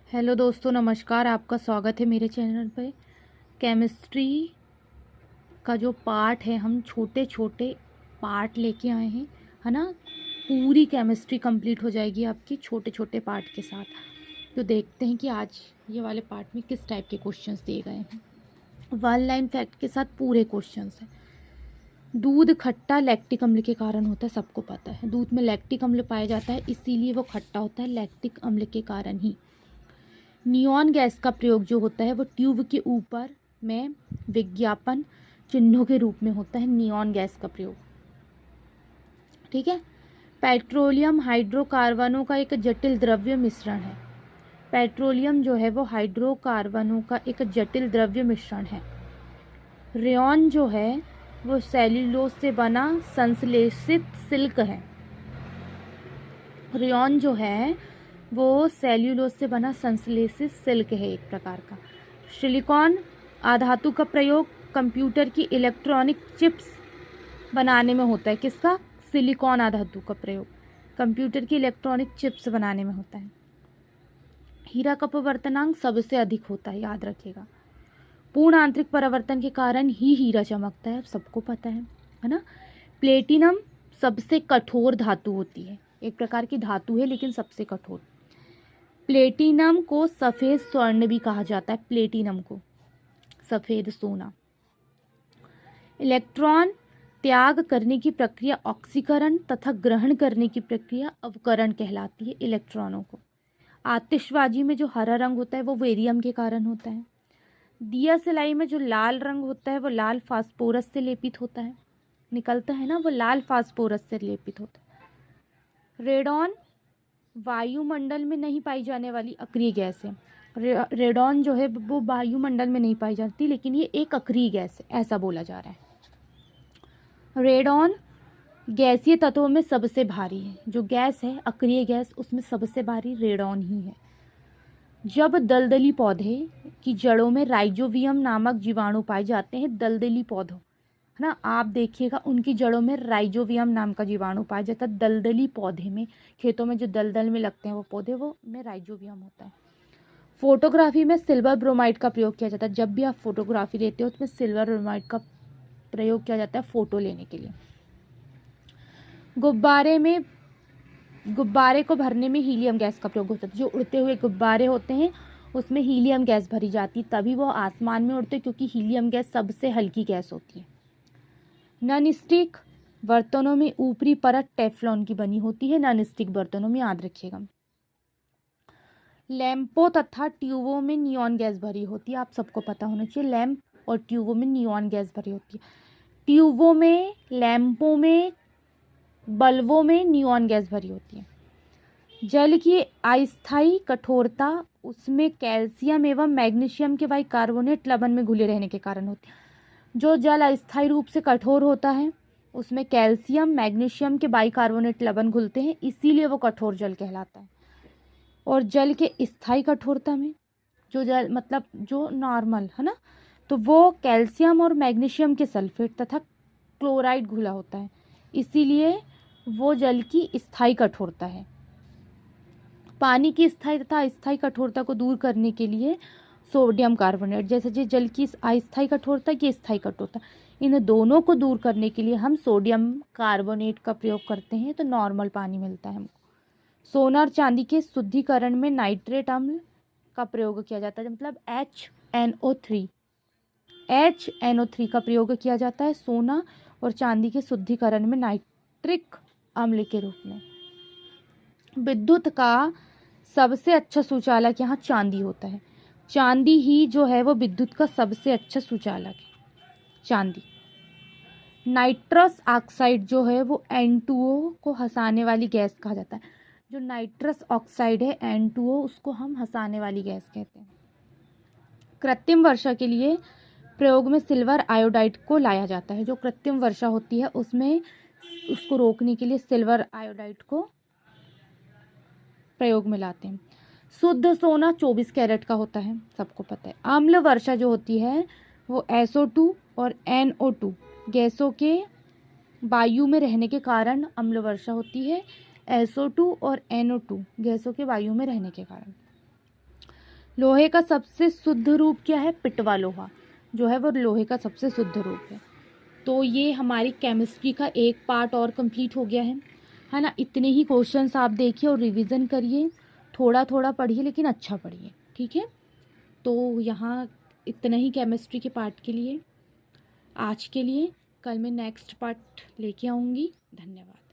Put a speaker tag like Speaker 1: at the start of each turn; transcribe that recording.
Speaker 1: Hello दोस्तों, नमस्कार। आपका स्वागत है मेरे चैनल पे। केमिस्ट्री का जो पार्ट है, हम छोटे छोटे पार्ट लेके आए हैं, है ना। पूरी केमिस्ट्री कंप्लीट हो जाएगी आपकी छोटे छोटे पार्ट के साथ। तो देखते हैं कि आज ये वाले पार्ट में किस टाइप के क्वेश्चंस दिए गए हैं। वन लाइन फैक्ट के साथ पूरे क्वेश्चंस हैं। दूध खट्टा लैक्टिक अम्ल के कारण होता है, सबको पता है। दूध में लैक्टिक अम्ल पाया जाता है, इसीलिए वो खट्टा होता है, लैक्टिक अम्ल के कारण ही। नियॉन गैस का प्रयोग जो होता है वो ट्यूब के ऊपर में विज्ञापन चिन्हों के रूप में होता है, नियॉन गैस का प्रयोग। ठीक है। पेट्रोलियम हाइड्रोकार्बनों का एक जटिल द्रव्य मिश्रण है। पेट्रोलियम जो है वो हाइड्रोकार्बनों का एक जटिल द्रव्य मिश्रण है। रेयॉन जो है वो सेल्यूलोज से बना संश्लेषित सिल्क है। रेयॉन जो है वो सेल्यूलोज से बना संश्लेषित सिल्क है एक प्रकार का। सिलिकॉन आधातु का प्रयोग कंप्यूटर की इलेक्ट्रॉनिक चिप्स बनाने में होता है। किसका? सिलिकॉन आधातु का प्रयोग कंप्यूटर की इलेक्ट्रॉनिक चिप्स बनाने में होता है। हीरा का अपवर्तनांक सबसे अधिक होता है, याद रखिएगा। पूर्ण आंतरिक परावर्तन के कारण ही हीरा चमकता है, सबको पता है ना। प्लेटिनम सबसे कठोर धातु होती है, एक प्रकार की धातु है लेकिन सबसे कठोर। प्लेटिनम को सफेद स्वर्ण भी कहा जाता है, प्लेटिनम को सफेद सोना। इलेक्ट्रॉन त्याग करने की प्रक्रिया ऑक्सीकरण तथा ग्रहण करने की प्रक्रिया अवकरण कहलाती है इलेक्ट्रॉनों को। आतिशबाजी में जो हरा रंग होता है वो बेरियम के कारण होता है। दिया सलाई में जो लाल रंग होता है वो लाल फास्फोरस से लेपित होता है, निकलता है ना, वो लाल फास्फोरस से लेपित होता है। रेडॉन वायुमंडल में नहीं पाई जाने वाली अक्रिय गैस है। रेडॉन जो है वो वायुमंडल में नहीं पाई जाती, लेकिन ये एक अक्रिय गैस है, ऐसा बोला जा रहा है। रेडॉन गैसीय तत्वों में सबसे भारी है। जो गैस है अक्रिय गैस, उसमें सबसे भारी रेडॉन ही है। जब दलदली पौधे की जड़ों में राइजोबियम नामक जीवाणु पाए जाते हैं, दलदली पौधों, है ना, आप देखिएगा उनकी जड़ों में राइजोबियम नाम का जीवाणु पाया जाता है। दलदली पौधे में, खेतों में जो दलदल में लगते हैं वो पौधे, वो में राइजोबियम होता है। फोटोग्राफी में सिल्वर ब्रोमाइड का प्रयोग किया जाता है। जब भी आप फोटोग्राफी लेते हो उसमें सिल्वर ब्रोमाइड का प्रयोग किया जाता है फोटो लेने के लिए। गुब्बारे को भरने में हीलियम गैस का प्रयोग होता है। जो उड़ते हुए गुब्बारे होते हैं उसमें हीलियम गैस भरी जाती है, तभी वो आसमान में उड़ते, क्योंकि हीलियम गैस सबसे हल्की गैस होती है। नॉन स्टिक बर्तनों में ऊपरी परत टेफ्लॉन की बनी होती है। नॉन स्टिक बर्तनों में, याद रखिएगा। लैंपों तथा ट्यूबों में नियॉन गैस भरी होती है, आप सबको पता होना चाहिए। लैंप और ट्यूबों में नियॉन गैस भरी होती है। ट्यूबों में, लैंपों में, बल्बों में नियॉन गैस भरी होती है। जल की अस्थायी कठोरता उसमें कैल्शियम एवं मैग्नीशियम के बाइकार्बोनेट लवण में घुले रहने के कारण होती है। जो जल अस्थायी रूप से कठोर होता है उसमें कैल्शियम मैग्नीशियम के बाइकार्बोनेट लवण घुलते हैं, इसीलिए वो कठोर जल कहलाता है। और जल के स्थायी कठोरता में, जो जल मतलब जो नॉर्मल है ना, तो वो कैल्शियम और मैग्नीशियम के सल्फेट तथा क्लोराइड घुला होता है, इसीलिए वो जल की स्थायी कठोरता है। पानी की स्थायी तथा अस्थायी कठोरता को दूर करने के लिए सोडियम कार्बोनेट, जैसे जो जल की अस्थायी कठोरता की स्थायी कठोरता, इन दोनों को दूर करने के लिए हम सोडियम कार्बोनेट का प्रयोग करते हैं, तो नॉर्मल पानी मिलता है हमको। सोना और चांदी के शुद्धिकरण में नाइट्रेट अम्ल का प्रयोग किया जाता है, मतलब HNO3 का प्रयोग किया जाता है सोना और चांदी के शुद्धिकरण में नाइट्रिक अम्ल के रूप में। विद्युत का सबसे अच्छा सुचालक यहाँ चांदी होता है। चांदी ही जो है वो विद्युत का सबसे अच्छा सुचालक है, चांदी। नाइट्रस ऑक्साइड जो है वो N2O को हंसाने वाली गैस कहा जाता है। जो नाइट्रस ऑक्साइड है N2O, उसको हम हंसाने वाली गैस कहते हैं। कृत्रिम वर्षा के लिए प्रयोग में सिल्वर आयोडाइड को लाया जाता है। जो कृत्रिम वर्षा होती है उसमें उसको रोकने के लिए सिल्वर आयोडाइड को प्रयोग में लाते हैं। शुद्ध सोना 24 कैरेट का होता है, सबको पता है। अम्ल वर्षा जो होती है वो SO2 और NO2 गैसों के वायु में रहने के कारण अम्ल वर्षा होती है। SO2 और NO2 गैसों के वायु में रहने के कारण। लोहे का सबसे शुद्ध रूप क्या है? पिटवा लोहा जो है वो लोहे का सबसे शुद्ध रूप है। तो ये हमारी केमिस्ट्री का एक पार्ट और कंप्लीट हो गया है ना। इतने ही क्वेश्चंस आप देखिए और रिवीजन करिए, थोड़ा थोड़ा पढ़िए लेकिन अच्छा पढ़िए, ठीक है। तो यहाँ इतना ही केमिस्ट्री के पार्ट के लिए आज के लिए। कल मैं नेक्स्ट पार्ट लेके आऊँगी। धन्यवाद।